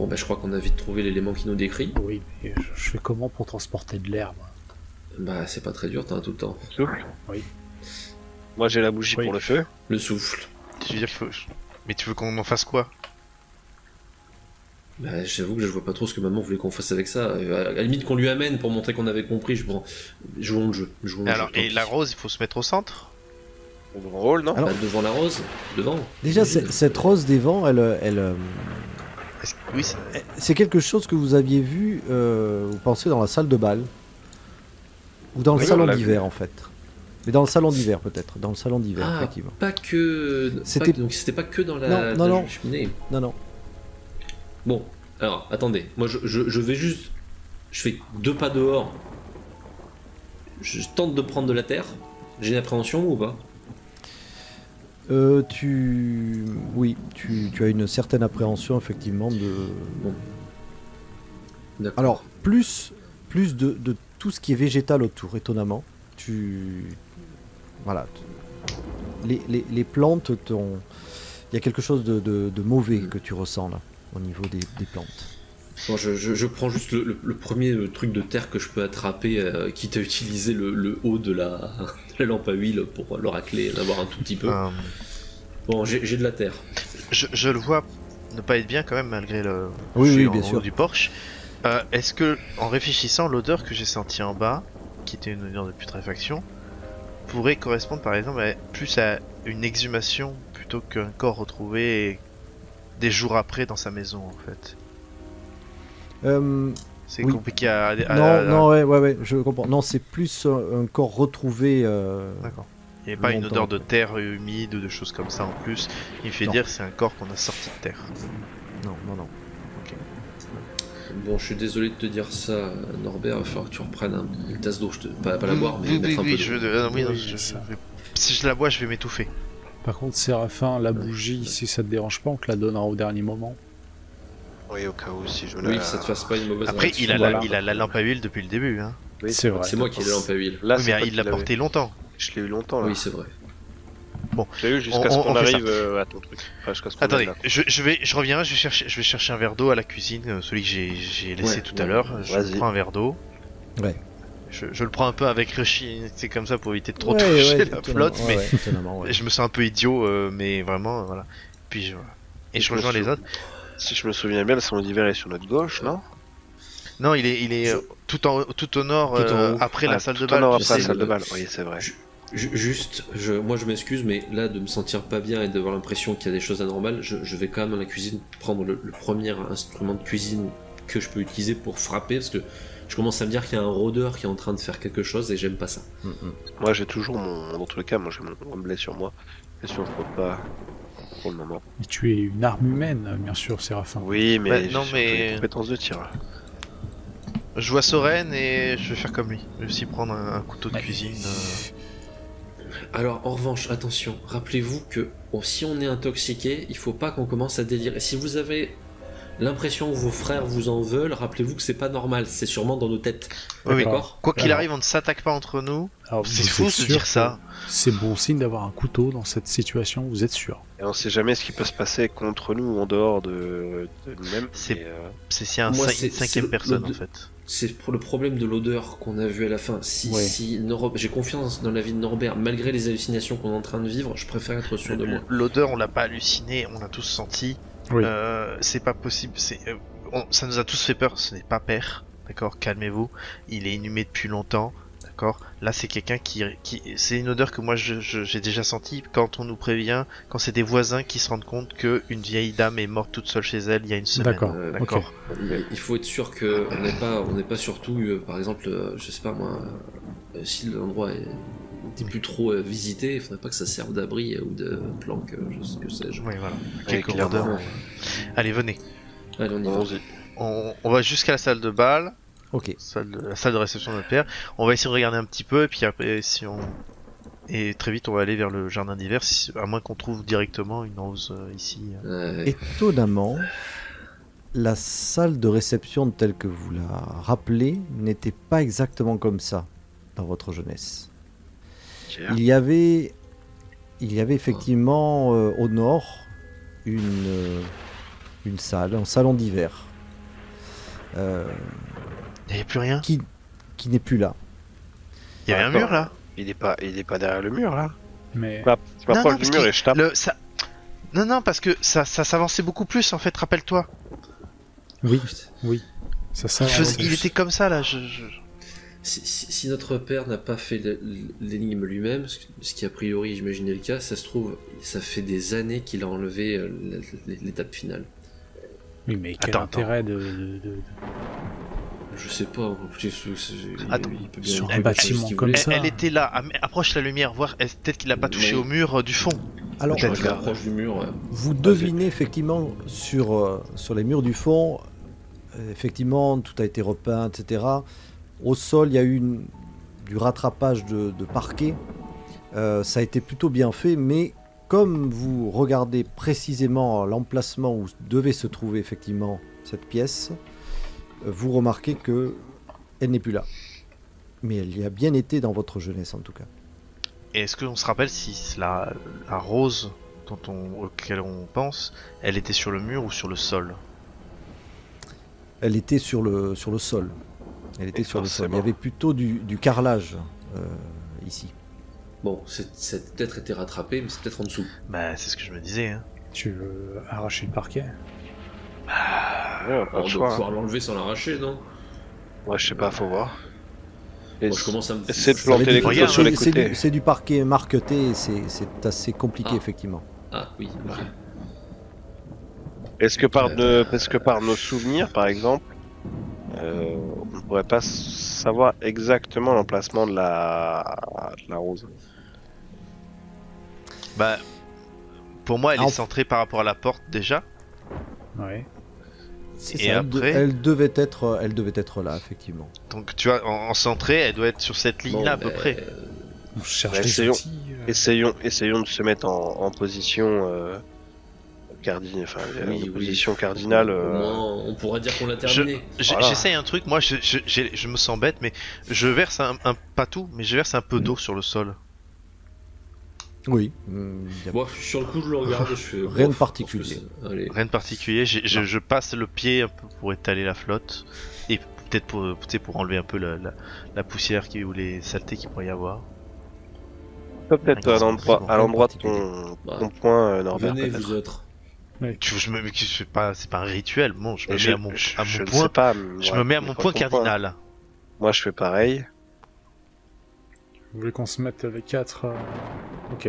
Bon, bah, je crois qu'on a vite trouvé l'élément qui nous décrit. Oui, mais je fais comment pour transporter de l'air, moi? Bah, c'est pas très dur, t'en as tout le temps. Souffle. Oui. Moi j'ai la bougie Oui. pour le feu. Le souffle. Tu veux dire qu'il faut... Mais tu veux qu'on en fasse quoi? Bah, j'avoue que je vois pas trop ce que maman voulait qu'on fasse avec ça. À la limite qu'on lui amène pour montrer qu'on avait compris. Jouons le jeu. Alors, et la rose, il faut se mettre au centre? Au grand rôle, non? Alors- Bah, devant la rose, devant. Déjà, cette rose des vents, Oui, c'est... c'est quelque chose que vous aviez vu, vous pensez, dans la salle de bal. Ou dans le Oui, salon on l'a d'hiver, en fait. Mais dans le salon d'hiver, peut-être. Dans le salon d'hiver, Ah, effectivement. pas que. Donc c'était pas que dans la. Non, non. cheminée. Non, non. Bon, alors attendez. Moi je vais juste. Je fais 2 pas dehors. Je tente de prendre de la terre. J'ai une appréhension ou pas? Oui, tu as une certaine appréhension, effectivement, de... Bon. D'accord. Alors, plus de tout ce qui est végétal autour, étonnamment. Voilà. Les plantes, il y a quelque chose de mauvais que tu ressens, là, au niveau des plantes. Bon, je prends juste le premier truc de terre que je peux attraper, quitte à utiliser le haut de la lampe à huile pour le racler, en avoir un tout petit peu. Bon, j'ai de la terre. Je le vois ne pas être bien quand même malgré le... Oui, je suis oui, en bien haut sûr. du porche. Est-ce que, en réfléchissant, l'odeur que j'ai sentie en bas, qui était une odeur de putréfaction, pourrait correspondre par exemple plus à une exhumation plutôt qu'un corps retrouvé des jours après dans sa maison en fait? C'est Oui. compliqué à... Non, ouais, je comprends. Non, c'est plus un corps retrouvé. D'accord. Il n'y a pas une longtemps. odeur de terre humide ou de choses comme ça en plus. Il me fait Non. dire que c'est un corps qu'on a sorti de terre. Non. Bon, je suis désolé de te dire ça, Norbert, il va falloir que tu reprennes une tasse d'eau, pas la boire, mais Oui, mettre un peu d'eau. oui, non, Oui, ça. si je la bois, je vais m'étouffer. Par contre, Séraphin, la bougie, si ça te dérange pas, on te la donnera au dernier moment. Oui, au cas où si je Oui, que ça te fasse pas une mauvaise Après, réaction. il a la lampe à huile depuis le début. Hein. Oui, C'est vrai. C'est moi qui ai la lampe à huile. Là, Oui, c'est mais toi il l'a qui porté longtemps. l'avais. Je l'ai eu longtemps là. Oui, c'est vrai. Je l'ai eu jusqu'à On- ce on qu'on fait ça. arrive à ton truc. Enfin, jusqu'à ce qu'on Attendez, aille là. je reviens, je vais chercher un verre d'eau à la cuisine, celui que j'ai laissé Ouais, tout ouais. à l'heure. Je Vas-y. prends un verre d'eau. Ouais. Je le prends un peu avec Rushi, c'est comme ça pour éviter de trop Ouais, toucher ouais, la étonnamment, flotte, mais ouais, étonnamment, ouais. je me sens un peu idiot, mais vraiment, voilà. Puis je... Et je rejoins les autres. Si je me souviens bien, le salon d'hiver est sur notre gauche, non? Non, il est tout au nord, Tout en haut. après la salle de tout en bal. haut tu après la sais. salle de bal. Oui, c'est vrai. Juste, moi je m'excuse, mais là de me sentir pas bien et d'avoir l'impression qu'il y a des choses anormales, je vais quand même dans la cuisine prendre le premier instrument de cuisine que je peux utiliser pour frapper, parce que je commence à me dire qu'il y a un rôdeur qui est en train de faire quelque chose et j'aime pas ça. Moi, j'ai toujours dans tous les cas, moi j'ai mon gobelet sur moi. Bien sûr, je peux pas pour le moment. Et tu es une arme humaine, bien sûr, Séraphin. Oui, mais Bah, j'ai non, surtout mais- les compétences de tir. Je vois Soren et je vais faire comme lui. Je vais aussi prendre un couteau de cuisine. Alors en revanche, attention, rappelez-vous que si on est intoxiqué, il faut pas qu'on commence à délirer. Si vous avez l'impression que vos frères vous en veulent, rappelez-vous que c'est pas normal, c'est sûrement dans nos têtes. Oui, oui. D'accord? Quoi qu'il Alors- arrive, on ne s'attaque pas entre nous. Alors, C'est vous fou êtes de se sûr dire que ça. C'est bon signe d'avoir un couteau dans cette situation, vous êtes sûr? Et on sait jamais ce qui peut se passer contre nous ou en dehors de nous-mêmes. C'est- Et, C'est si un Moi, une c'est cinquième personne en le- fait. C'est pour le problème de l'odeur qu'on a vu à la fin. Si j'ai confiance dans la vie de Norbert, malgré les hallucinations qu'on est en train de vivre, je préfère être sûr de moi. L'odeur, on l'a pas halluciné, on l'a tous senti. Oui. C'est pas possible. Ça nous a tous fait peur. Ce n'est pas père. D'accord, calmez-vous. Il est inhumé depuis longtemps. D'accord. Là, c'est quelqu'un qui c'est une odeur que moi j'ai déjà sentie quand on nous prévient, quand c'est des voisins qui se rendent compte que une vieille dame est morte toute seule chez elle il y a une semaine. D'accord. D'accord. Mais il faut être sûr que on n'est pas surtout, par exemple, je sais pas moi, si l'endroit n'était plus trop visité, il faudrait pas que ça serve d'abri ou de planque, que sais-je. Oui, voilà. Avec Quelques clairement. odeurs. Allez, venez. Allez, on y va. allons-y. On va jusqu'à la salle de bal. Ok. La salle de réception de notre père. On va essayer de regarder un petit peu et puis après et très vite on va aller vers le jardin d'hiver à moins qu'on trouve directement une hausse ici. Étonnamment, la salle de réception telle que vous la rappelez n'était pas exactement comme ça dans votre jeunesse. Tiens. Il y avait effectivement au nord une salle, un salon d'hiver. Il n'y avait plus rien. qui n'est plus là. Il y avait un Attends. mur là. Il est pas derrière le mur là. Mais Je m'approche du parce mur qu'il- et je tape. Non, parce que ça s'avançait beaucoup plus en fait, rappelle-toi. oui, oui. Ça Il était comme ça là. Si notre père n'a pas fait l'énigme lui-même, ce qui a priori j'imaginais le cas, ça se trouve, ça fait des années qu'il a enlevé l'étape finale. Oui, mais quel Attends, intérêt Je sais pas, Attends, il peut sur bien un bâtiment comme Elle, ça. elle était là. Approche la lumière, voir. Peut-être qu'il a pas touché Mais- au mur du fond. Alors, Je Peut-être. m'approche du mur. Ouais. vous devinez effectivement sur les murs du fond, effectivement, tout a été repeint, etc. Au sol, il y a eu du rattrapage de parquet. Ça a été plutôt bien fait, mais comme vous regardez précisément l'emplacement où devait se trouver effectivement cette pièce, vous remarquez que elle n'est plus là. Mais elle y a bien été dans votre jeunesse en tout cas. Et est-ce qu'on se rappelle si la rose auquel on pense, elle était sur le mur ou sur le sol? Elle était sur le sol. Elle était Et sur le sol. Il y forcément. avait plutôt du carrelage ici. Bon, ça a peut-être été rattrapé, mais c'est peut-être en dessous. Bah, c'est ce que je me disais. Hein. Tu veux arracher le parquet? Ouais, on a pas On le doit choix. pouvoir l'enlever sans l'arracher, non? Ouais, je sais pas, faut voir. Et Moi, je commence à me... essaie de Ça planter veut les dire- couteaux sur les c'est côtés. c'est du parquet marqueté, et c'est assez compliqué Ah. effectivement. Ah oui, ok. Est-ce que par nos souvenirs, par exemple, on ne pourrait pas savoir exactement l'emplacement de la rose? Bah, pour moi, elle Ah, est on- centrée par rapport à la porte déjà. Ouais. C'est Et ça, après elle devait être là effectivement. Donc, tu vois, en centrée, elle doit être sur cette ligne-là à peu ben, près. On cherche Ouais, des essayons. outils. Essayons de se mettre en position Oui, position cardinale. Au moins, on pourra dire qu'on l'a terminé. Voilà. J'essaye un truc, moi je me sens bête, mais je verse pas tout, mais je verse un peu d'eau sur le sol. Oui. Y a- Bon, sur le coup, je le regarde et je fais... Rien de bof, particulier. je pense que allez. Rien de particulier, je passe le pied un peu pour étaler la flotte, et peut-être pour, tu sais, pour enlever un peu la poussière ou les saletés qu'il pourrait y avoir. Peut-être à l'endroit de Bah, ton point, Norbert. Venez, peut-être. vous autres. C'est pas un rituel, bon, je me Et mets à mon je ne sais point, pas. je ouais, me mets à mais mon quand point ton cardinal. Moi, je fais pareil. Vous voulez qu'on se mette les 4 Ok.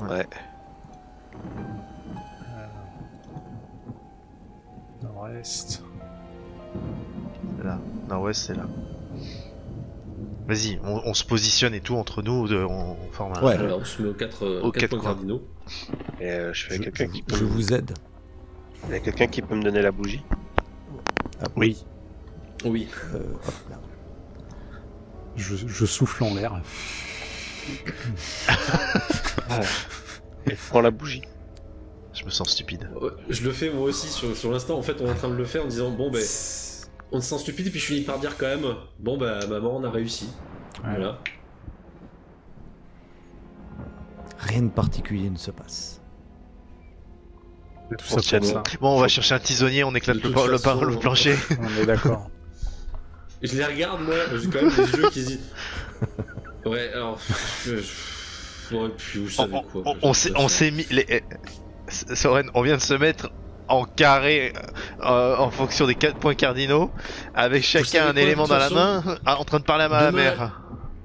Ouais. Nord-est. Là, nord-ouest c'est là. Vas-y, on se positionne et tout entre nous, on forme un... Ouais. Alors, on se met aux 4 Aux quatre points coins. cardinaux. Et je fais Je, quelqu'un qui peut. je vous aide. Il y a quelqu'un qui peut me donner la bougie. Ah, Oui. Oui. Hop là. Je souffle en l'air. Et prends la bougie. Je me sens stupide. Ouais, je le fais moi aussi sur l'instant. En fait, on est en train de le faire en disant bon, ben, on se sent stupide et puis je finis par dire quand même bon, bah, maman, on a réussi. Ouais. Voilà. Rien de particulier ne se passe. Tout On ça tient pour nous. ça. Bon, on va chercher un tisonnier, on éclate De le, toute le, façon, le plancher. On est d'accord. Et je les regarde, moi, j'ai quand même des yeux qui se disent. Ouais, alors. Ouais, puis vous savez quoi. On s'est mis... Soren, on vient de se mettre en carré en fonction des 4 points cardinaux, avec chacun savez un quoi, élément de dans toute la main, en train de parler à ma Demain- mère.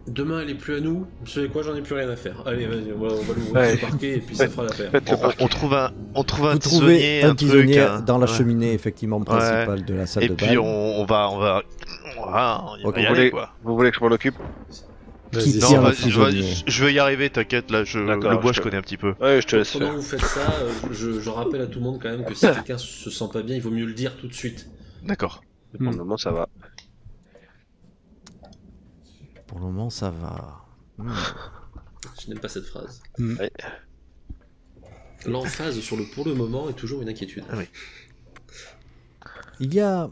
Demain, elle est plus à nous. Vous savez quoi, j'en ai plus rien à faire. Allez, vas-y, on va l'ouvrir Ouais. ce parquet et puis ça fera l'affaire. Faites le parquet. On trouve un Vous tisonnier, trouvez un truc, tisonnier hein. dans la Ouais. cheminée effectivement principale de la salle Et de puis bain. on va y Ok, y vous aller voulez- quoi. Vous voulez que je m'en occupe? Vas-y. Qui Non, tient le vas-y, prisonnier. je vais y arriver, t'inquiète, là, D'accord, le bois je je te- connais un petit peu. Ouais, je te laisse Pendant que faire. vous faites ça, je rappelle à tout le monde quand même que si quelqu'un se sent pas bien, il vaut mieux le dire tout de suite. D'accord. Pour le moment, ça va. Pour le moment, ça va. Je n'aime pas cette phrase. Ouais. L'emphase sur le pour le moment est toujours une inquiétude. Il y a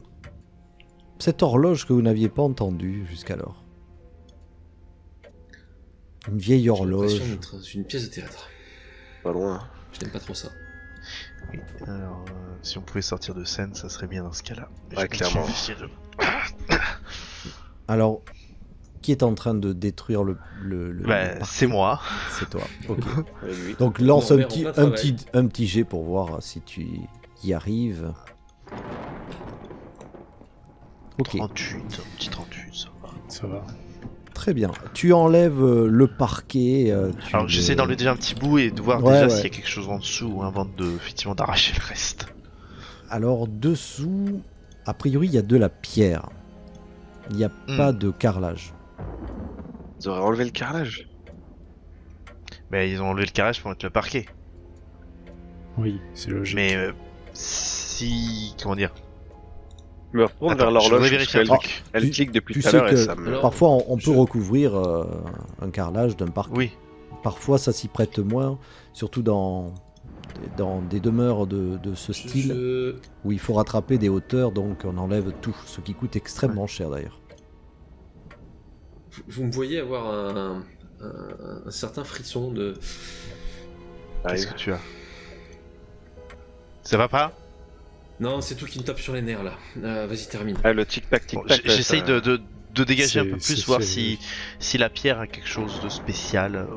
cette horloge que vous n'aviez pas entendue jusqu'alors. Une vieille J'ai horloge. l'impression d'être dans une pièce de théâtre. Pas loin. Je n'aime pas trop ça. Oui, alors, si on pouvait sortir de scène, ça serait bien dans ce cas-là. Ouais, clairement. Alors, qui est en train de détruire le parquet? C'est moi. C'est toi. Ok. Ouais, lui. Donc lance Norbert, en plein un petit jet pour voir si tu y arrives. Ok, 38, un petit 38, ça va. Ça va. très bien. Tu enlèves le parquet. Alors j'essaie d'enlever déjà un petit bout et de voir Ouais, déjà ouais. s'il y a quelque chose en dessous avant de effectivement d'arracher le reste. Alors dessous, a priori, il y a de la pierre. Il n'y a pas de carrelage. Ils auraient enlevé le carrelage. Mais ils ont enlevé le carrelage pour mettre le parquet. Oui, c'est logique. Mais si... comment dire? Je me retourne Attends, vers l'horloge. je voudrais parce vérifier un qu'elle- truc. Elle Tu- clique depuis tu tout à sais l'heure et que ça me... Alors- parfois on peut je- recouvrir un carrelage d'un parquet. Oui. Parfois ça s'y prête moins, surtout dans des demeures de ce style où il faut rattraper des hauteurs, donc on enlève tout, ce qui coûte extrêmement cher d'ailleurs. Vous me voyez avoir un certain frisson de. Qu'est-ce Arrive. que tu as? Ça va pas? Non, c'est tout qui me tape sur les nerfs là. Vas-y, termine. Ah, le tic-tac, Bon, tic-tac. j'essaye de dégager un peu C'est- plus, voir c'est- si la pierre a quelque chose de spécial.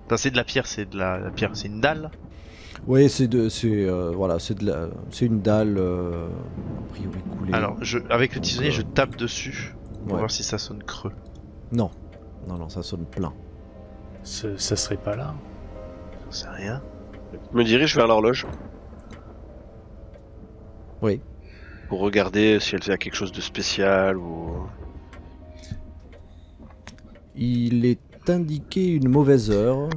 Enfin, c'est de la pierre, c'est de la pierre, c'est une dalle. Oui, c'est une dalle a priori coulée. Alors, avec le tisonnier, Donc, je tape dessus pour ouais. voir si ça sonne creux. Non, ça sonne plein. Ça serait pas là. J'en sais rien. Je me dirige vers l'horloge Oui. pour regarder si elle a quelque chose de spécial ou... Il est indiqué une mauvaise heure,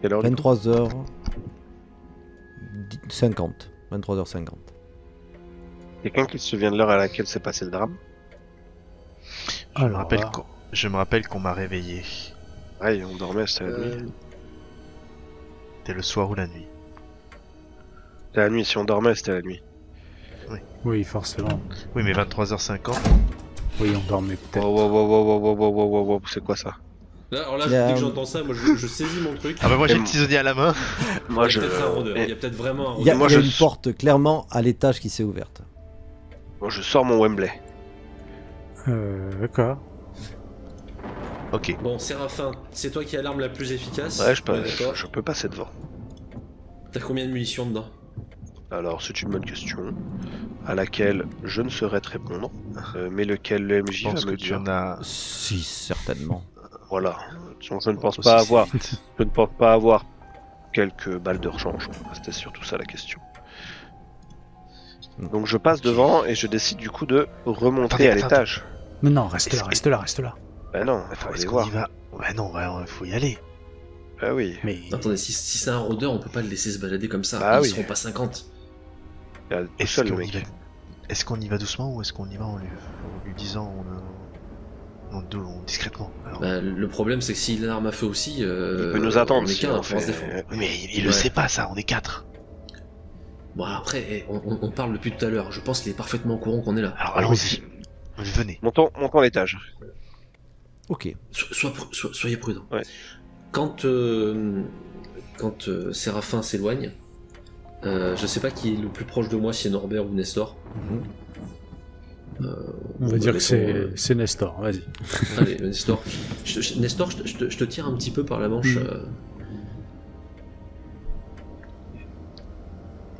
Quelle heure du coup 23h50. 23h50. Quelqu'un qui se souvient de l'heure à laquelle s'est passé le drame? Alors, là, Je me rappelle qu'on m'a réveillé. Ouais, on dormait, c'était la nuit. C'était le soir ou la nuit. C'était la nuit, si on dormait, c'était la nuit. oui, forcément. Oui, mais 23h50. Oui, on dormait peut-être. Wow, c'est quoi ça? Là, alors là, Il y a- dès que j'entends ça, moi je saisis mon truc. Ah bah moi j'ai Et le tisonnier à la main. Moi, Il y je... a peut-être un rôdeur. et- Il y a peut-être vraiment un Il y a, rôdeur. Moi, il y a je- une porte clairement à l'étage qui s'est ouverte. Moi, je sors mon Wembley. D'accord. Ok. Bon, Séraphin, c'est toi qui as l'arme la plus efficace. Ouais, On est d'accord. je peux passer devant. T'as combien de munitions dedans? Alors, c'est une bonne question, à laquelle je ne saurais te répondre, mais lequel le MJ Je va pense que me tu dire. en as. 6 certainement. Voilà. Donc, je ne pense aussi pas avoir. vite. Je ne pense pas avoir quelques balles de rechange. C'était surtout ça la question. Donc je passe devant et je décide du coup de remonter Attendez, à attends, l'étage. Mais non, reste Est-ce là, que- reste là, reste là. Ben non, il faut Attends, aller est-ce qu'on voir. y va? Ouais, non, ouais, faut y aller. Ah oui. Mais Attendez, si c'est un rôdeur, on peut pas le laisser se balader comme ça. Ah Ils oui. seront pas 50. Il y a tout Est-ce seul le qu'on y mec. va... Est-ce qu'on y va doucement ou est-ce qu'on y va en lui disant discrètement? Alors, Bah, le problème, c'est que s'il a l'arme à feu aussi, Il peut nous attendre on est si qu'un on à pouvoir se fait. défendre. mais il le Ouais. sait pas ça, on est 4. Bon, après, on parle depuis tout à l'heure. Je pense qu'il est parfaitement au courant qu'on est là. Alors allons-y. Venez. Montons l'étage. Ok. Soyez prudents. Ouais. Quand Séraphin s'éloigne, je sais pas qui est le plus proche de moi, si c'est Norbert ou Nestor. on va dire que c'est Nestor, vas-y. Allez, Nestor. Nestor, je te tire un petit peu par la manche.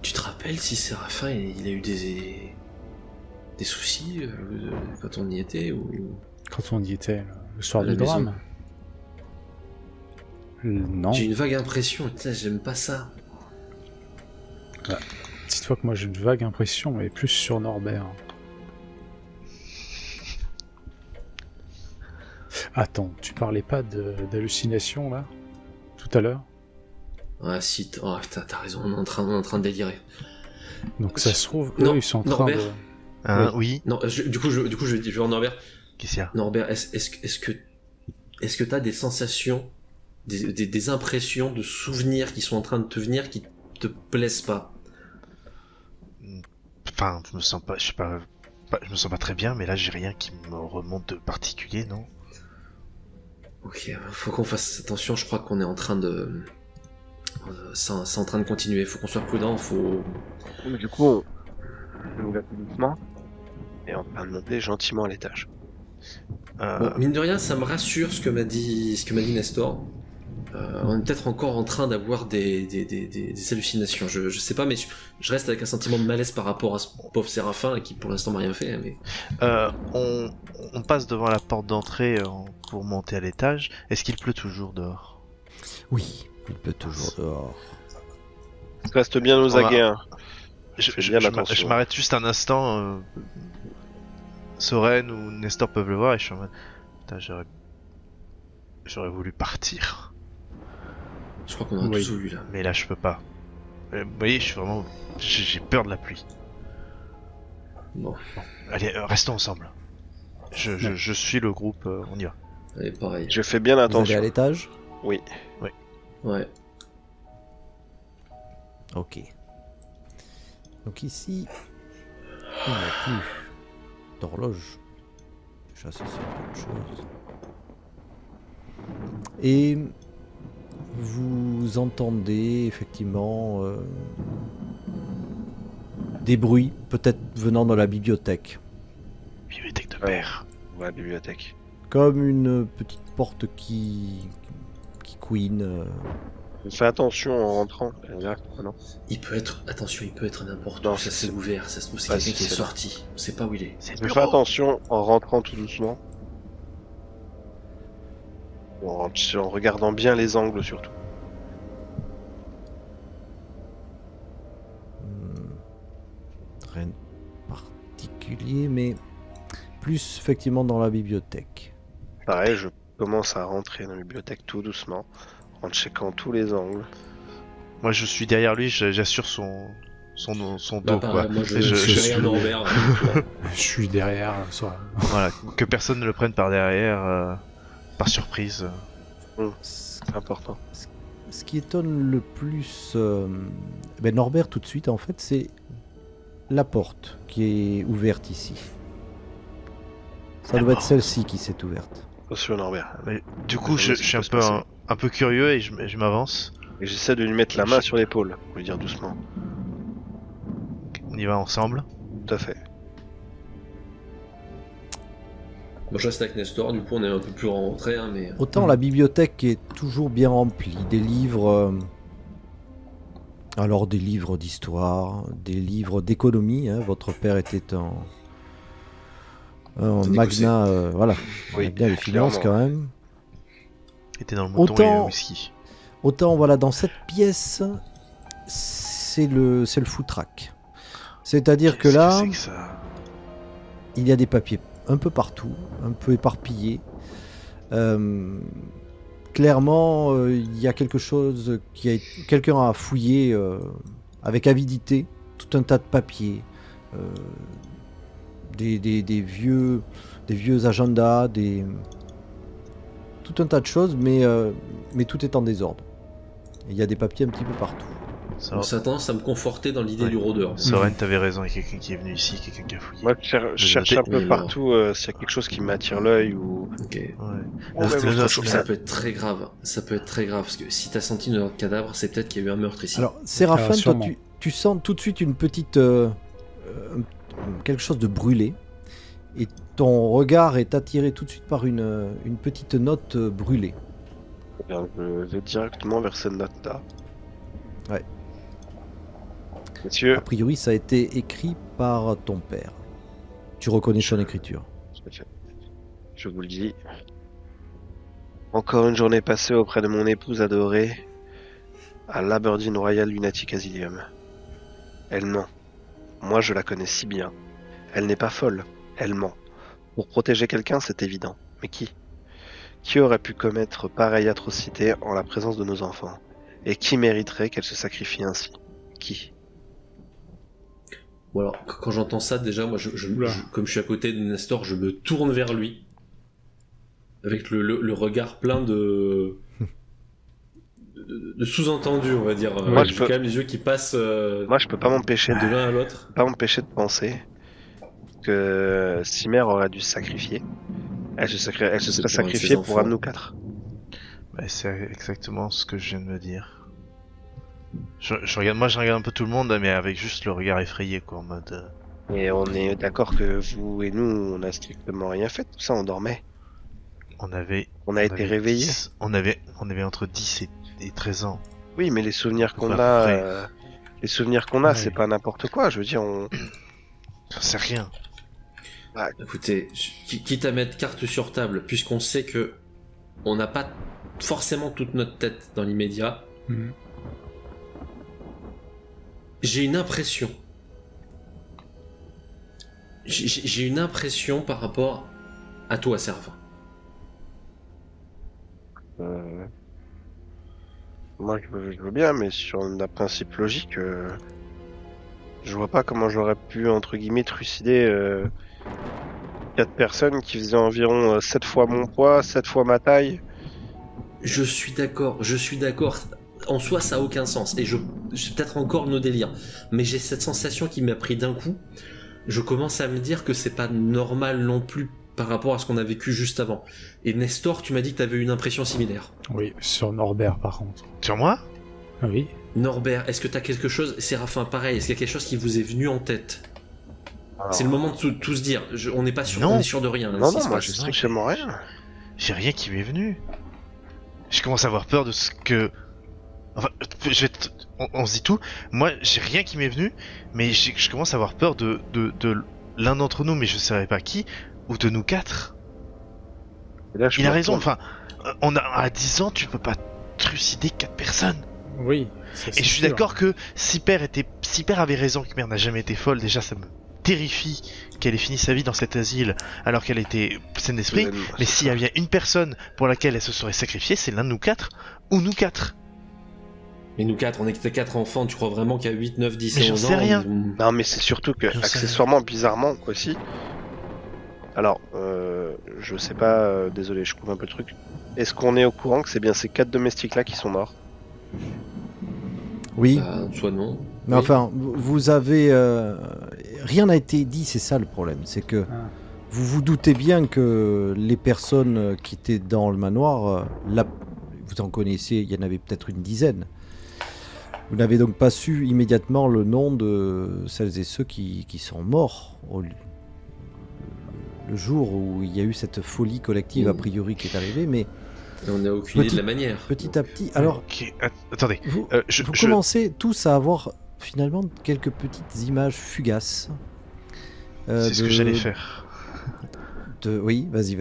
Tu te rappelles si Séraphin il a eu des soucis quand on y était ou... Quand on y était, le soir À la du maison. drame. Non, J'ai une vague impression, putain, j'aime pas ça. dis-toi que moi j'ai une vague impression, mais plus sur Norbert. Attends, tu parlais pas d'hallucination là tout à l'heure? Ah si, oh, putain, t'as raison, on est en train de délirer. Donc ça se trouve, Non, eux ils sont en train Norbert. de... Hein, oui. Non, du coup, je vais voir Norbert. Qu'est-ce qu'il y a? Norbert, est-ce que t'as des sensations, des impressions de souvenirs qui sont en train de te venir qui te plaisent pas? Enfin, je me sens pas, je me sens pas très bien, mais là j'ai rien qui me remonte de particulier, non? Ok, faut qu'on fasse attention, je crois qu'on est en train de... c'est en train de continuer. Faut qu'on soit prudent, faut... Mais du coup, on va tout doucement et on va monter gentiment à l'étage. Bon, mine de rien, ça me rassure ce que m'a dit Nestor. On est peut-être encore en train d'avoir des hallucinations. Je sais pas, mais je reste avec un sentiment de malaise par rapport à ce pauvre Séraphin là, qui pour l'instant m'a rien fait. Mais... On passe devant la porte d'entrée pour monter à l'étage. Est-ce qu'il pleut toujours dehors? Oui, il pleut toujours dehors. Reste bien aux aguets. Hein. Je m'arrête juste un instant. Soren ou Nestor peuvent le voir et je suis en mode... Putain, j'aurais voulu partir. Je crois qu'on a tous voulu là. Mais là, je peux pas. Vous voyez, j'ai peur de la pluie. Bon. Allez, restons ensemble. Je suis le groupe, on y va. Allez, pareil. Je fais bien Vous allez attention. à l'étage? Oui. Ouais. Ok. Donc ici, il n'y a plus d'horloge. Déjà, ça c'est une bonne chose. Et vous entendez effectivement des bruits, peut-être venant de la bibliothèque. Bibliothèque de père. On va à la bibliothèque. Comme une petite porte qui couine. Fais attention en rentrant. Non. Attention, il peut être n'importe Non, où. Ça s'est ouvert, ça se trouve c'est Ouais, quelqu'un qui est c'est sorti. On sait pas où il est. C'est le Mais bureau. fais attention en rentrant tout doucement. En regardant bien les angles surtout. Rien de particulier, mais plus effectivement dans la bibliothèque. Pareil, je commence à rentrer dans la bibliothèque tout doucement, en checkant tous les angles. Moi, je suis derrière lui, j'assure son dos, quoi. Pareil, moi je je suis suis- derrière Norbert. Je suis derrière, ça. Voilà, que personne ne le prenne par derrière, par surprise. C'est important. Ce qui étonne le plus Norbert tout de suite en fait, c'est la porte qui est ouverte ici. Ça La doit être porte. celle-ci qui s'est ouverte. Attention Norbert. Mais, du coup, Je je suis un sais pas ce qui peu, peut se un peu curieux et je m'avance. Et j'essaie de lui mettre la main sur l'épaule, pour lui dire doucement. On y va ensemble. Tout à fait. Moi je reste avec Nestor, du coup on est un peu plus rentré, hein, mais... Autant la bibliothèque est toujours bien remplie, des livres, alors des livres d'histoire, des livres d'économie. Hein. Votre père était un C'est magna, voilà, Oui, magna des finances clairement. quand même. Était dans le mouton et Autant- le whisky. Autant voilà, dans cette pièce, c'est le foutraque. C'est-à-dire que Qu'est-ce là, c'est que ça il y a des papiers un peu partout, un peu éparpillés. Clairement, il y a quelque chose quelqu'un a fouillé avec avidité tout un tas de papiers, des vieux agendas, tout un tas de choses, mais tout est en désordre. Il y a des papiers un petit peu partout. Ça On s'attend à me conforter dans l'idée Ouais. du rôdeur. Soren, t'avais raison, il y a quelqu'un qui est venu ici, quelqu'un qui a fouillé. Moi, je cherche un peu mais partout s'il y a quelque chose qui m'attire l'œil ou... Ok. Ouais. Oh, Là, mais là, bon, là, je trouve Ça ça- peut être très grave. Ça peut être très grave, parce que si t'as senti une odeur de cadavre, c'est peut-être qu'il y a eu un meurtre ici. Alors, Séraphin, toi, sûrement. tu sens tout de suite une petite. Quelque chose de brûlé. Et ton regard est attiré tout de suite par une petite note brûlée. Bien, je vais directement vers cette note-là. Ouais. Messieurs, A priori, ça a été écrit par ton père. Tu reconnais son écriture. je vous le dis. Encore une journée passée auprès de mon épouse adorée à l'Aberdeen Royal Lunatic Asylum. Elle ment. Moi, je la connais si bien. Elle n'est pas folle. Elle ment. Pour protéger quelqu'un, c'est évident. Mais qui? Qui aurait pu commettre pareille atrocité en la présence de nos enfants? Et qui mériterait qu'elle se sacrifie ainsi? Qui? Bon alors, quand j'entends ça, déjà, moi, Oula. comme je suis à côté de Nestor, je me tourne vers lui. Avec le regard plein de sous-entendus, on va dire. Moi, J'ai je peux- quand même les yeux qui passent Moi, je peux pas m'empêcher de l'un à l'autre. de penser que Cimer aurait dû se sacrifier. Elle se serait C'est pour un de sacrifiée ses pour enfants. nous quatre. Bah, c'est exactement ce que je viens de me dire. Je regarde, moi je regarde un peu tout le monde, mais avec juste le regard effrayé, quoi, en mode. Et on est d'accord que vous et nous, on a strictement rien fait. Tout ça, on dormait. On avait. On a été avait réveillés. 10 on avait entre 10 et 13 ans. Oui, mais les souvenirs qu'on Ouais, a, après. Ouais. c'est pas n'importe quoi. Je veux dire, on. J'en sais rien. Écoutez, quitte à mettre carte sur table, puisqu'on sait que on n'a pas forcément toute notre tête dans l'immédiat, Mhm. j'ai une impression. J'ai une impression par rapport à toi, Servant. Moi, je veux bien, mais sur un principe logique, je vois pas comment j'aurais pu, entre guillemets, trucider 4 personnes qui faisaient environ 7 fois mon poids, 7 fois ma taille. Je suis d'accord. En soi, ça a aucun sens. Et c'est peut-être encore nos délires. Mais j'ai cette sensation qui m'a pris d'un coup. Je commence à me dire que c'est pas normal non plus par rapport à ce qu'on a vécu juste avant. Et Nestor, tu m'as dit que t'avais une impression similaire. Oui, sur Norbert par contre. Sur moi? Ah oui. Norbert, est-ce que t'as quelque chose... Séraphin, pareil, est-ce qu'il y a quelque chose qui vous est venu en tête? C'est le moment de tout se dire. On n'est pas sûr, Non. on est sûr de rien. Là, Non, ce qui non, se moi, passe. j'ai strictement rien. J'ai rien qui m'est venu. Je commence à avoir peur de ce que. Enfin, on se dit tout. Moi, j'ai rien qui m'est venu, mais je commence à avoir peur de l'un d'entre nous, mais je savais pas qui, ou de nous 4. Et là, je Il a me raison, retourne. enfin, à 10 ans, tu peux pas trucider 4 personnes. Oui. Et je suis d'accord que si Père avait raison que Mère n'a jamais été folle, déjà ça me terrifie qu'elle ait fini sa vie dans cet asile alors qu'elle était saine d'esprit. Mais s'il y a bien une personne pour laquelle elle se serait sacrifiée, c'est l'un de nous 4 ou nous 4. Mais nous 4, on était 4 enfants, tu crois vraiment qu'à 8, 9, 10 Mais et j'en 11 sais ans... rien. Non, mais c'est surtout que, J'en sais accessoirement, bizarrement, aussi. Alors, je sais pas, désolé, je coupe un peu le truc. Est-ce qu'on est au courant que c'est bien ces 4 domestiques-là qui sont morts? Oui, Bah, soit non. mais Oui. enfin, vous avez... rien n'a été dit, c'est ça le problème. C'est que Ah. vous vous doutez bien que les personnes qui étaient dans le manoir, vous en connaissez, il y en avait peut-être une dizaine. Vous n'avez donc pas su immédiatement le nom de celles et ceux qui sont morts le jour où il y a eu cette folie collective a priori qui est arrivée, mais Et on n'a aucune idée de la manière. petit à petit... Alors, Ok, attendez. vous, Je commencez tous à avoir finalement quelques petites images fugaces. c'est ce que j'allais faire. Oui, vas-y.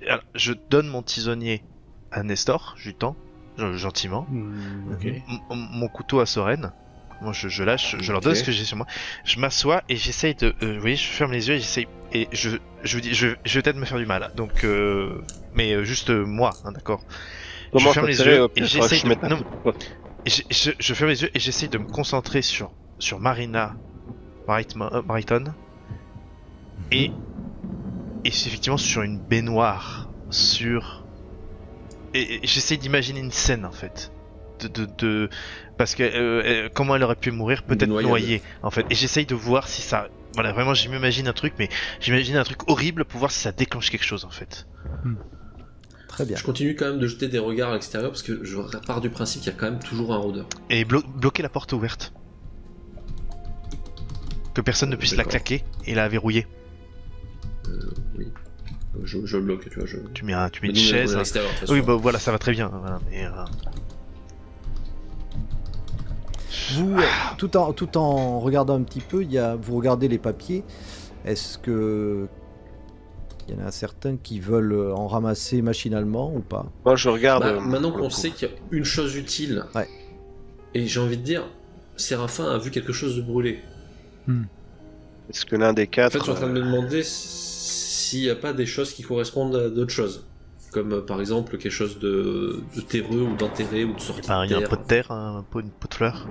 Alors, je donne mon tisonnier à Nestor, je lui tends, gentiment. Ok. Mon couteau à Soren. Moi, je lâche, je leur donne Ok. ce que j'ai sur moi. Je m'assois et j'essaye de. Vous voyez, je ferme les yeux et j'essaye. Et je vous dis, je vais peut-être me faire du mal. Donc, mais juste moi, hein, d'accord. Comment ferme ça les tirait, yeux au et pire, faudrait que j'essaye je mette un non. coup de poing. Et je ferme les yeux et j'essaye de me concentrer sur Marina Brighton et c'est effectivement sur une baignoire, et j'essaye d'imaginer une scène en fait, parce que comment elle aurait pu mourir, peut-être noyade. noyée en fait, et j'essaye de voir si ça, voilà, vraiment je m'imagine un truc, mais j'imagine un truc horrible pour voir si ça déclenche quelque chose en fait. Très bien. Je continue quand même de jeter des regards à l'extérieur parce que je pars du principe qu'il y a quand même toujours un rôdeur. Et bloquer la porte ouverte, que personne ne puisse la D'accord. claquer et la verrouiller. Oui. Je le bloque, tu vois. Tu mets une Mais nous, on est chaise. à l'extérieur, de toute Oui, façon. bah voilà, ça va très bien. Voilà, mais, Vous, tout en regardant un petit peu, vous regardez les papiers. Est-ce que il y en a certains qui veulent en ramasser machinalement ou pas? Moi, je regarde. Bah, maintenant pour le qu'on coup. sait qu'il y a une chose utile, Ouais. et j'ai envie de dire, Séraphin a vu quelque chose de brûler. Est-ce que l'un des En 4. fait, je suis en train de me demander s'il n'y a pas des choses qui correspondent à d'autres choses. Comme par exemple quelque chose de terreux ou d'enterré ou de sorti il y a de un pot de terre, une pot de fleurs.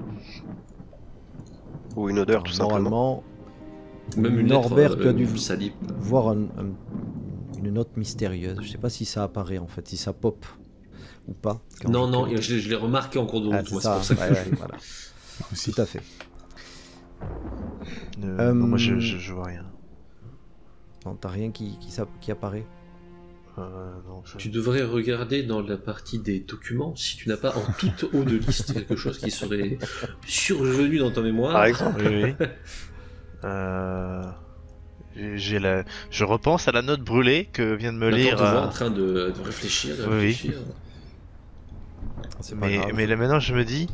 Ou une odeur, tout simplement. Normalement, Même une Norbert, lettre tu as dû salie. voir une note mystérieuse. Je sais pas si ça apparaît en fait, si ça pop ou pas. quand Non, je- je l'ai remarqué en cours de route. Ah, moi, c'est c'est pour ça que ouais, voilà. Aussi. Tout à fait. Non, moi je vois rien. Non, t'as rien qui apparaît. Non, je... Tu devrais regarder dans la partie des documents si tu n'as pas en tout haut de liste quelque chose qui serait survenu dans ta mémoire. Par exemple. Oui, oui. Je repense à la note brûlée que vient de me Maintenant, lire. on te voit en train de réfléchir. Oui. réfléchir. C'est pas grave. Mais là maintenant je me dis,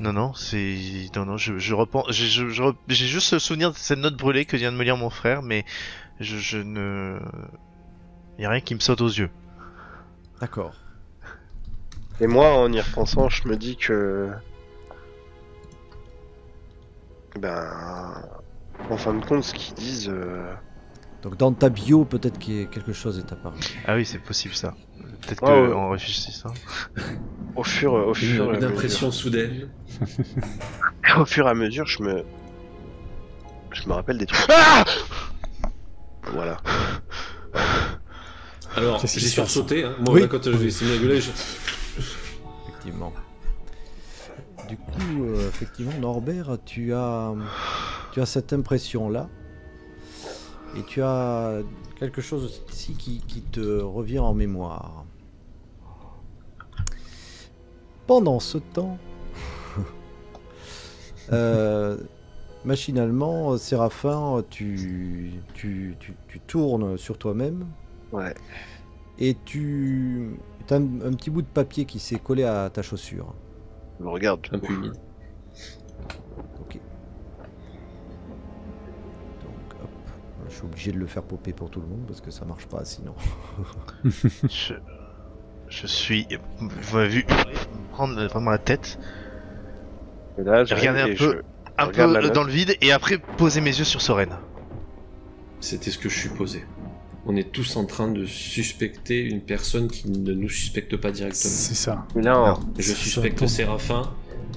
non, je repense, j'ai juste le souvenir de cette note brûlée que vient de me lire mon frère, mais je ne, y a rien qui me saute aux yeux. D'accord. Et moi, en y repensant, je me dis que... En fin de compte, ce qu'ils disent... Donc dans ta bio, peut-être que quelque chose est apparu. Ah oui, c'est possible ça. Peut-être Ouais, qu'on réfléchit ça. Au fur et à Une mesure... impression soudaine. Au fur et à mesure, je me rappelle des trucs. Ah voilà. Alors, Qu'est-ce qui j'ai se passe sursauté. Hein. Moi, Oui. là, quand j'ai essayé de gueuler, Effectivement. Du coup, effectivement, Norbert, tu as cette impression-là. Et tu as quelque chose ici qui te revient en mémoire. Pendant ce temps, machinalement, Séraphin, tu tournes sur toi-même. Ouais. Et tu as un petit bout de papier qui s'est collé à ta chaussure. Je me regarde. un peu humide. Ok. Donc, hop. Je suis obligé de le faire popper pour tout le monde parce que ça marche pas sinon. Je suis, vous m'avez vu prendre vraiment la tête, Et là, regarder un peu regarde la note. dans le vide et après poser mes yeux sur Soren. C'était ce que je supposais. On est tous en train de suspecter une personne qui ne nous suspecte pas directement. C'est ça. Et là, Non. Je Ça suspecte tombe. Séraphin,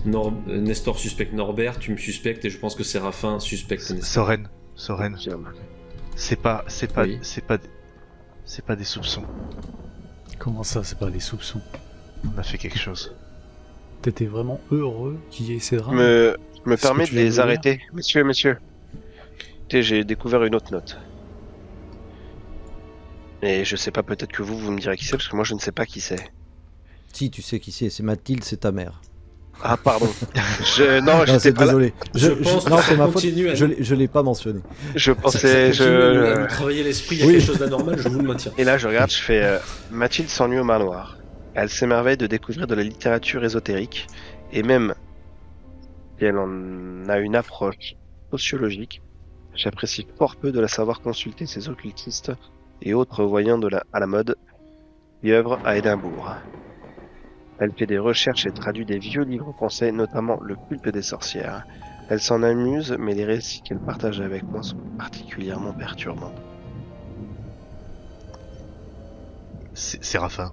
Nestor suspecte Norbert, tu me suspectes et je pense que Séraphin suspecte Nestor. Soren, Confirme. c'est pas Oui. des soupçons. Comment ça, c'est pas des soupçons? On a fait quelque chose. T'étais vraiment heureux qu'il y ait ces drames? Je me Ce permets que tu de viens de les me dire. arrêter. Messieurs. Écoutez, j'ai découvert une autre note. Et je sais pas, peut-être que vous me direz qui c'est, parce que moi je ne sais pas qui c'est. Si, tu sais qui c'est Mathilde, c'est ta mère. Ah, pardon. Non, Non, j'étais c'est pas là. désolé. Je pense que non, ça c'est ma faute. continue à Je l'ai pas mentionné. Je Ça pensais... continue à nous travailler l'esprit, il y a Oui. quelque chose d'anormal, je vous le maintiens. Et là, je regarde, je fais Mathilde s'ennuie au manoir. Elle s'émerveille de découvrir de la littérature ésotérique, et même si elle en a une approche sociologique, j'apprécie fort peu de la savoir consulter ces occultistes et autres voyants à la mode qui œuvrent à Édimbourg. Elle fait des recherches et traduit des vieux livres français, notamment Le culte des sorcières. Elle s'en amuse, mais les récits qu'elle partage avec moi sont particulièrement perturbants. C'est Séraphin.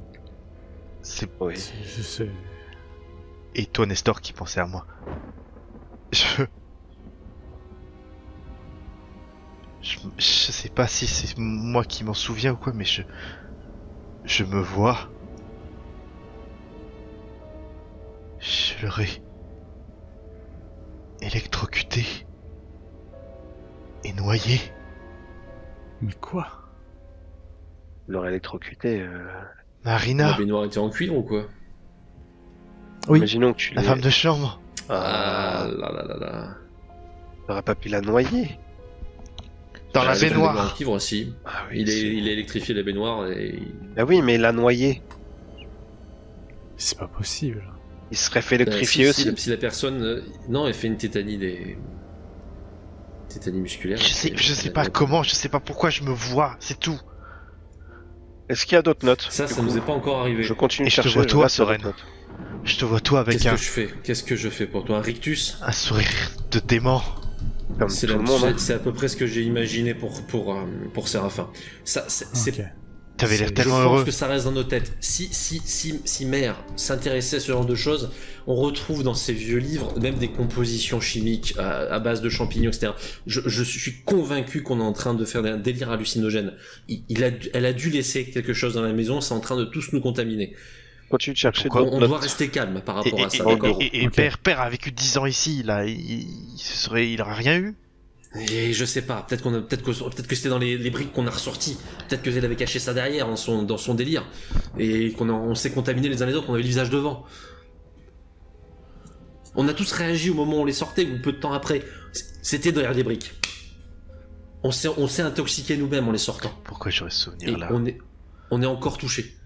C'est Oui. Je sais. et toi Nestor qui pensais à moi. Je sais pas si c'est moi qui m'en souviens ou quoi, mais je me vois. Je l'aurais électrocuté et noyé. Mais quoi? L'aurait électrocuté. La Marina, baignoire était en cuir ou quoi? Oui. Imaginons que tu la femme de chambre. Ah là là là là. n'aurais pas pu la noyer. Dans la Le baignoire. en cuivre aussi. Ah Il est électrifié la baignoire et... Ah oui, mais la noyer. C'est pas possible. Il serait fait Ben, électrifier aussi. si la personne... non, elle fait une tétanie des... Tétanie musculaire. Je sais pas comment, je sais pas pourquoi je me vois, c'est tout. Est-ce qu'il y a d'autres notes Ça du nous coup est pas encore arrivé. Je continue Et de je te chercher. vois toi, regarde sur Soren. d'autres notes. Je te vois toi avec Qu'est-ce que je fais pour toi? Un rictus? un sourire de dément. Comme C'est tout la- le monde. hein. c'est à peu près ce que j'ai imaginé pour Séraphin. Ça, c'est Ok. T'avais l'air C'est- tellement je pense heureux. que ça reste dans nos têtes. Si Mère s'intéressait à ce genre de choses, on retrouve dans ces vieux livres même des compositions chimiques à base de champignons, etc. Je suis convaincu qu'on est en train de faire un délire hallucinogène. Elle a dû laisser quelque chose dans la maison, c'est en train de tous nous contaminer. Continue de chercher Pourquoi d'autres On doit notes. rester calme par Et, rapport à ça, et- d'accord? et Ok. père a vécu 10 ans ici, là, il aurait rien eu. Et je sais pas, peut-être que c'était dans les briques qu'on a ressorties, peut-être que elle avait caché ça derrière dans son délire, et on s'est contaminés les uns les autres, on avait le visage devant. On a tous réagi au moment où on les sortait, ou peu de temps après. C'était derrière les briques. On s'est intoxiqué nous-mêmes en les sortant. Pourquoi j'aurais ce souvenir là? On est encore touché.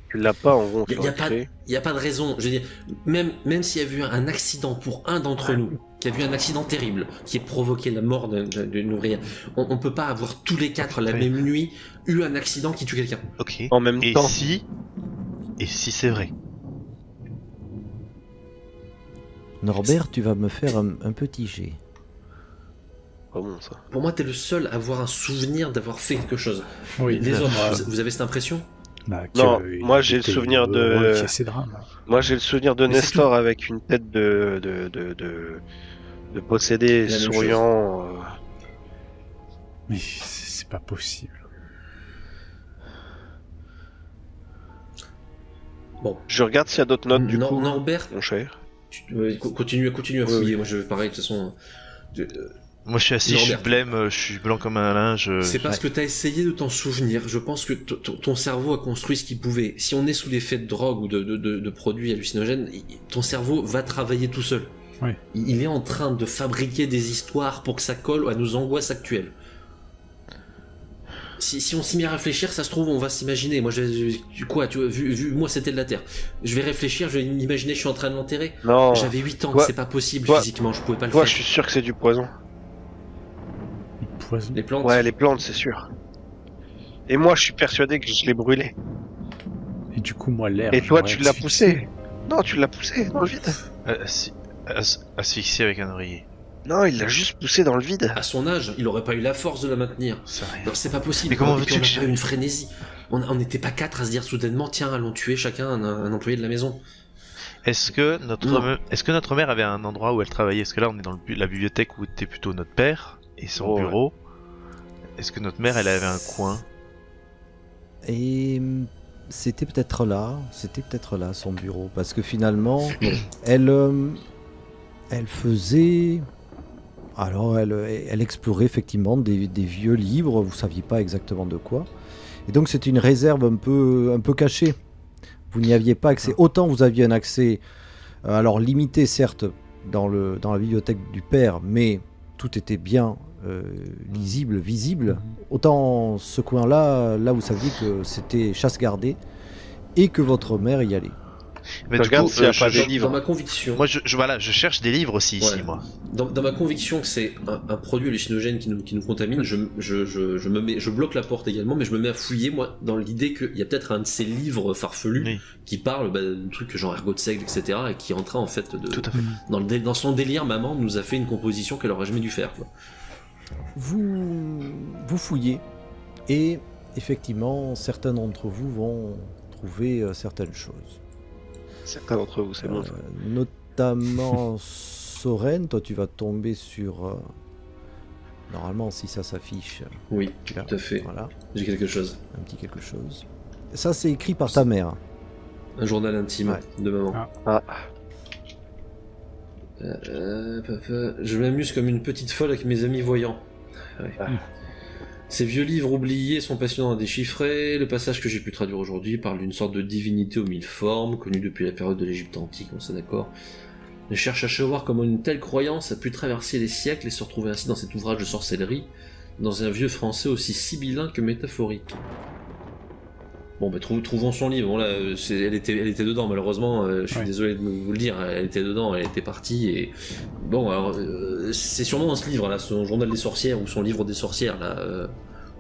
Tu l'as pas en rond. Il n'y a pas de raison. Je veux dire, même s'il y a eu un accident pour un d'entre nous, qui a vu un accident terrible, qui a provoqué la mort d'une ouvrière, on peut pas avoir tous les quatre la même nuit eu un accident qui tue quelqu'un. Ok. En même temps. Et si c'est vrai? Norbert, tu vas me faire un petit jet. Pas bon ça. Pour moi, t'es le seul à avoir un souvenir d'avoir fait quelque chose. Oui, Les autres, vous avez cette impression? Non, moi j'ai le souvenir de. Moi j'ai le souvenir de Mais Nestor avec une tête de possédé, La même souriant. Mais c'est pas possible. Bon. Je regarde s'il y a d'autres notes du coup. Norbert, Mon cher. continue à fouiller. Moi, je pareil de toute façon. Moi je suis assis, je suis blême, je suis blanc comme un linge. C'est parce que t'as essayé de t'en souvenir. Je pense que ton cerveau a construit ce qu'il pouvait. Si on est sous l'effet de drogue ou de produits hallucinogènes, ton cerveau va travailler tout seul. Oui. Il est en train de fabriquer des histoires pour que ça colle à nos angoisses actuelles. Si on s'y met à réfléchir, ça se trouve, on va s'imaginer. Moi, vu moi, c'était de la Terre. Je vais réfléchir, je vais m'imaginer, je suis en train de m'enterrer. Non. J'avais 8 ans, c'est pas possible physiquement, je pouvais pas le Toi, faire. je suis sûr que c'est du poison. Poison. Les plantes. Ouais, les plantes, c'est sûr. Et moi, je suis persuadé que je l'ai brûlé. Et du coup, moi, l'air. Et toi, tu l'as poussé. Non, tu l'as poussé dans le vide. Asphyxié avec un oreiller. Non, il l'a juste poussé dans le vide. À son âge, il aurait pas eu la force de la maintenir. C'est rien. Alors, c'est pas possible. Mais comment Et veux-tu puis, que on a je- pas eu une frénésie. On n'était pas 4 à se dire soudainement, tiens, allons tuer chacun un employé de la maison. Est-ce que Non. notre mère avait un endroit où elle travaillait? Est-ce que là on est dans la bibliothèque où était plutôt notre père et son Oh, ouais. bureau? Est-ce que notre mère elle avait un coin? Et c'était peut-être là son bureau, parce que finalement, elle faisait, alors elle explorait effectivement des vieux livres, vous saviez pas exactement de quoi, et donc c'était une réserve un peu cachée. Vous n'y aviez pas accès. Autant vous aviez un accès, alors limité certes dans la bibliothèque du père, mais tout était bien lisible, visible. Autant ce coin-là, là vous saviez que c'était chasse gardée et que votre mère y allait. Mais Je du regarde coup, s'il y a pas des Dans livres. ma conviction, moi je cherche des livres aussi ici Ouais. moi. dans ma conviction que c'est un produit hallucinogène qui nous contamine, je bloque la porte également, mais je me mets à fouiller, moi, dans l'idée qu'il y a peut-être un de ces livres farfelus Oui. qui parle de trucs genre ergot de seigle, etc., et qui est en train, en fait, Tout à fait. dans son délire, maman nous a fait une composition qu'elle aurait jamais dû faire, quoi. Vous fouillez et effectivement certains d'entre vous vont trouver certaines choses. Certains d'entre vous, c'est bon. ça. Notamment Soren, toi tu vas tomber sur... normalement si ça s'affiche, Oui, tu l'as. tout à fait. Voilà, J'ai quelque chose. un petit quelque chose. Ça c'est écrit par ta mère. Un journal intime Ouais. de maman. Ah. Papa, je m'amuse comme une petite folle avec mes amis voyants. Ouais. Ces vieux livres oubliés sont passionnants à déchiffrer. Le passage que j'ai pu traduire aujourd'hui parle d'une sorte de divinité aux mille formes, connue depuis la période de l'Égypte antique, on s'est d'accord. Je cherche à savoir comment une telle croyance a pu traverser les siècles et se retrouver ainsi dans cet ouvrage de sorcellerie, dans un vieux français aussi sibyllin que métaphorique. Bon, bah trouvons son livre. Bon, là, elle était dedans, malheureusement. Je suis Ouais. désolé de vous le dire. Elle était dedans, elle était partie. Et bon, alors, c'est sûrement dans ce livre, là, son journal des sorcières ou son livre des sorcières. Là,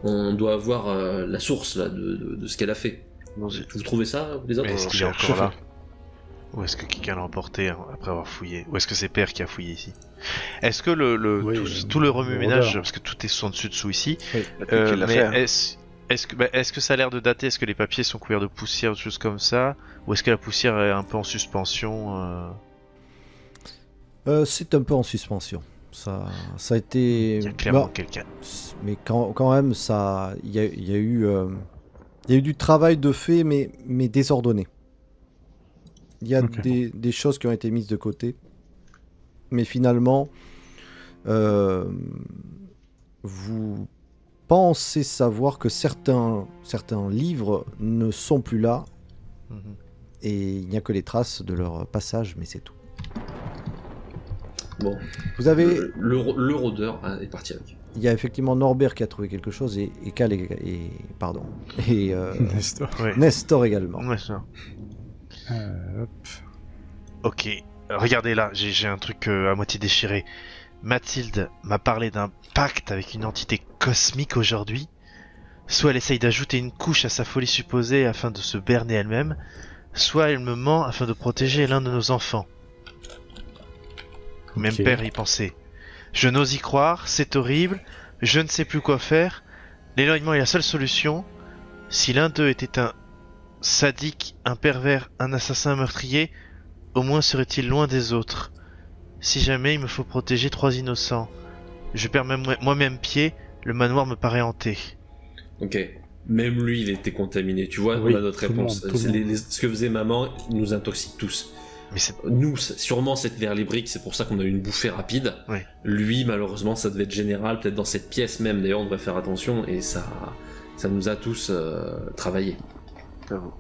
on doit avoir la source là de ce qu'elle a fait. Vous trouvez ça, les autres? Mais est-ce qu'il est encore là? Ou est-ce que quelqu'un l'a emporté après avoir fouillé? Ou est-ce que c'est père qui a fouillé ici? Est-ce que Oui, tout le remue-ménage, odeur. parce que tout est sans dessus-dessous ici, Peut-être qu'il l'a mais fait, hein. est-ce que ça a l'air de dater? Est-ce que les papiers sont couverts de poussière, des choses comme ça? Ou est-ce que la poussière est un peu en suspension? C'est un peu en suspension. Ça a été... Il y a clairement Bah, quelqu'un. mais quand même, ça, il y a eu du travail de fait, mais désordonné. Il y a Ok. des choses qui ont été mises de côté, mais finalement, Vous pensez savoir que certains livres ne sont plus là, Mhm. et il n'y a que les traces de leur passage, mais c'est tout. Bon, Vous avez... le rôdeur est parti avec. Il y a effectivement Norbert qui a trouvé quelque chose, et Cal pardon. Et Nestor. Ouais. Nestor également. Ouais, ça. Hop. Ok, regardez là, j'ai un truc à moitié déchiré. Mathilde m'a parlé d'un pacte avec une entité cosmique aujourd'hui. Soit elle essaye d'ajouter une couche à sa folie supposée afin de se berner elle-même, soit elle me ment afin de protéger l'un de nos enfants. Même Ok. père y pensait. Je n'ose y croire, c'est horrible, je ne sais plus quoi faire. L'éloignement est la seule solution. Si l'un d'eux était un sadique, un pervers, un assassin, un meurtrier, au moins serait-il loin des autres. Si jamais il me faut protéger 3 innocents. Je perds même moi-même pied, le manoir me paraît hanté. Ok. Même lui, il était contaminé. Tu vois, Oui, on a notre tout le réponse. monde, tout le monde. Ce que faisait maman, il nous intoxique tous. Mais c'est... Nous, sûrement, c'est vers les briques, c'est pour ça qu'on a eu une bouffée rapide. Ouais. Lui, malheureusement, ça devait être général, peut-être dans cette pièce même. D'ailleurs, on devrait faire attention, et ça nous a tous travaillé. J'avoue.